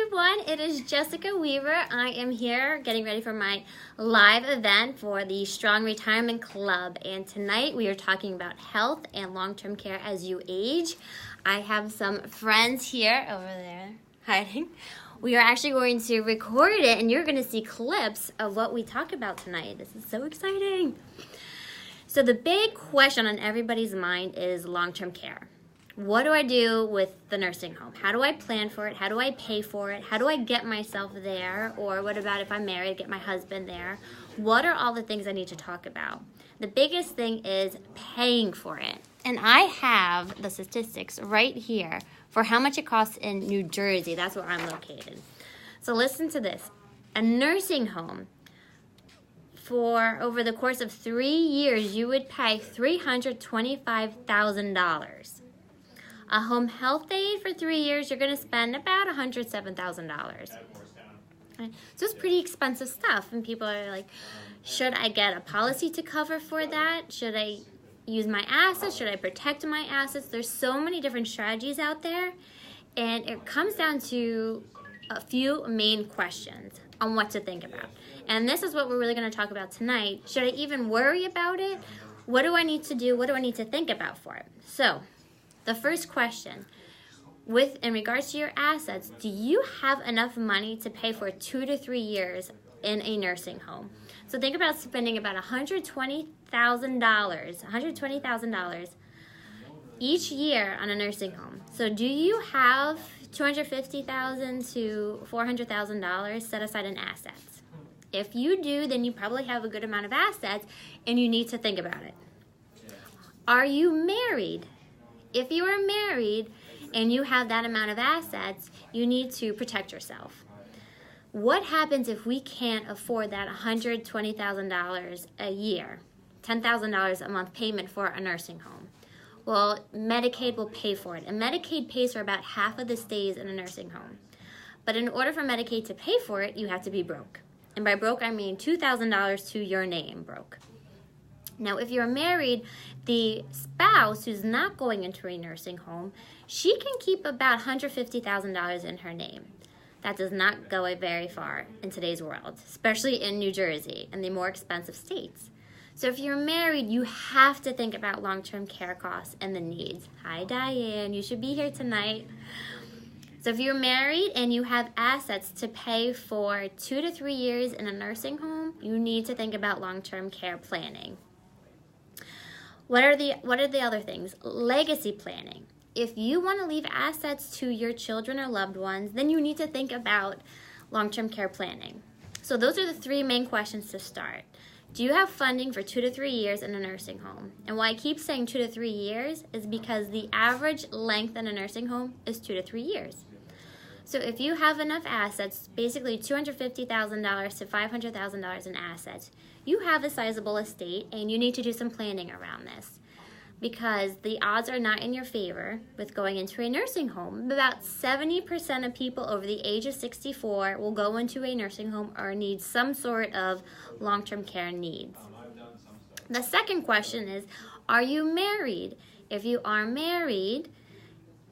everyone, it is Jessica Weaver. I am here getting ready for my live event for the Strong Retirement Club, and tonight we are talking about health and long-term care as you age. I have some friends here over there hiding. We are actually going to record it, and you're going to see clips of what we talk about tonight. This is so exciting. So the big question on everybody's mind is long-term care. What do I do with the nursing home? How do I plan for it? How do I pay for it? How do I get myself there? Or what about if I'm married, get my husband there? What are all the things I need to talk about? The biggest thing is paying for it. And I have the statistics right here for how much it costs in New Jersey. That's where I'm located. So listen to this. A nursing home, for over the course of 3 years, you would pay $325,000. A home health aide for 3 years, you're going to spend about $107,000. So it's pretty expensive stuff, and people are like, should I get a policy to cover for that? Should I use my assets? Should I protect my assets? There's so many different strategies out there, and it comes down to a few main questions on what to think about. And this is what we're really going to talk about tonight. Should I even worry about it? What do I need to do? What do I need to think about for it? So the first question, in regards to your assets, do you have enough money to pay for 2 to 3 years in a nursing home? So think about spending about $120,000 each year on a nursing home. So do you have $250,000 to $400,000 set aside in assets? If you do, then you probably have a good amount of assets, and you need to think about it. Are you married? If you are married and you have that amount of assets, you need to protect yourself. What happens if we can't afford that $120,000 a year, $10,000 a month payment for a nursing home? Well, Medicaid will pay for it, and Medicaid pays for about half of the stays in a nursing home. But in order for Medicaid to pay for it, you have to be broke. And by broke, I mean $2,000 to your name broke. Now, if you're married, the spouse who's not going into a nursing home, she can keep about $150,000 in her name. That does not go very far in today's world, especially in New Jersey and the more expensive states. So if you're married, you have to think about long-term care costs and the needs. Hi, Diane. You should be here tonight. So if you're married and you have assets to pay for 2 to 3 years in a nursing home, you need to think about long-term care planning. What are the other things? Legacy planning. If you want to leave assets to your children or loved ones, then you need to think about long-term care planning. So those are the 3 main questions to start. Do you have funding for 2 to 3 years in a nursing home? And why I keep saying 2 to 3 years is because the average length in a nursing home is 2 to 3 years. So if you have enough assets, basically $250,000 to $500,000 in assets, you have a sizable estate, and you need to do some planning around this, because the odds are not in your favor with going into a nursing home. About 70% of people over the age of 64 will go into a nursing home or need some sort of long-term care needs. The second question is, are you married? If you are married,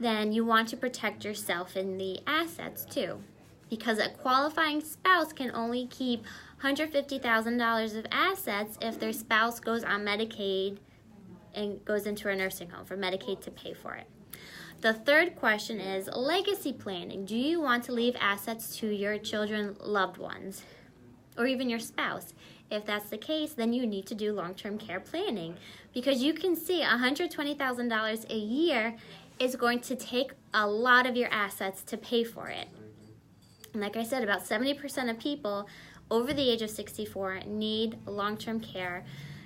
then you want to protect yourself in the assets too, because a qualifying spouse can only keep $150,000 of assets if their spouse goes on Medicaid and goes into a nursing home for Medicaid to pay for it. The third question is legacy planning. Do you want to leave assets to your children, loved ones, or even your spouse? If that's the case, then you need to do long-term care planning, because you can see $120,000 a year is going to take a lot of your assets to pay for it. And like I said, about 70% of people over the age of 64 need long-term care,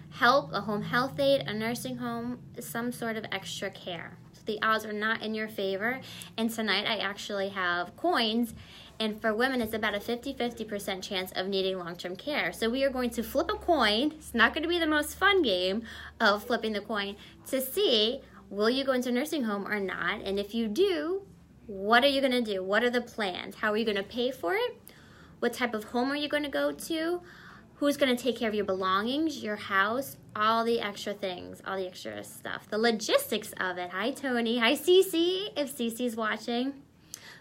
help, a home health aide, a nursing home, some sort of extra care. So the odds are not in your favor. And tonight I actually have coins, and for women it's about a 50% chance of needing long-term care. So we are going to flip a coin. It's not going to be the most fun game of flipping the coin to see, will you go into a nursing home or not? And if you do, what are you going to do? What are the plans? How are you going to pay for it? What type of home are you going to go to? Who's going to take care of your belongings, your house, all the extra things, all the extra stuff, the logistics of it. Hi, Tony. Hi, Cece, if Cece's watching.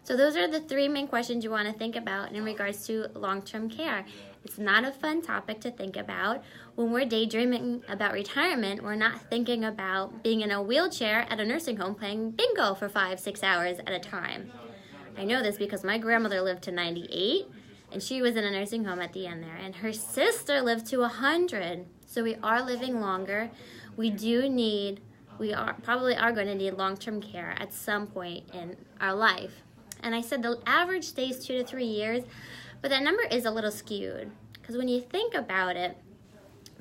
So those are the three main questions you want to think about in regards to long-term care. It's not a fun topic to think about. When we're daydreaming about retirement, we're not thinking about being in a wheelchair at a nursing home playing bingo for 5-6 hours at a time. I know this because my grandmother lived to 98, and she was in a nursing home at the end there, and her sister lived to 100. So we are living longer. We probably are going to need long-term care at some point in our life. And I said the average stay is 2 to 3 years, but that number is a little skewed because when you think about it,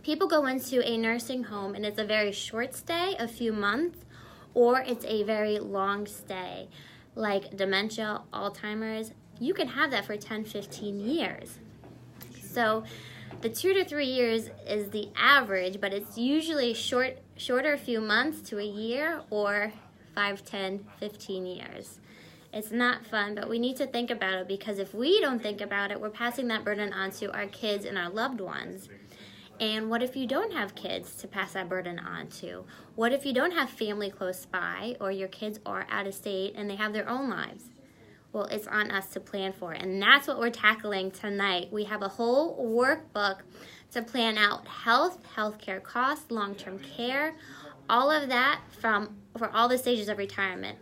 people go into a nursing home and it's a very short stay, a few months, or it's a very long stay, like dementia, Alzheimer's. You can have that for 10, 15 years. So the 2 to 3 years is the average, but it's usually shorter, a few months to a year, or 5, 10, 15 years. It's not fun, but we need to think about it because if we don't think about it, we're passing that burden on to our kids and our loved ones. And what if you don't have kids to pass that burden on to? What if you don't have family close by, or your kids are out of state and they have their own lives? Well, it's on us to plan for it, and that's what we're tackling tonight. We have a whole workbook to plan out healthcare costs, long-term care, all of that for all the stages of retirement,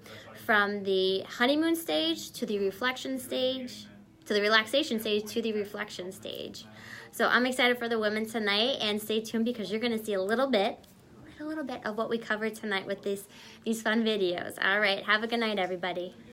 from the honeymoon stage to the reflection stage, to the relaxation stage to the reflection stage. So I'm excited for the women tonight, and stay tuned because you're going to see a little bit of what we covered tonight with these fun videos. All right, have a good night, everybody.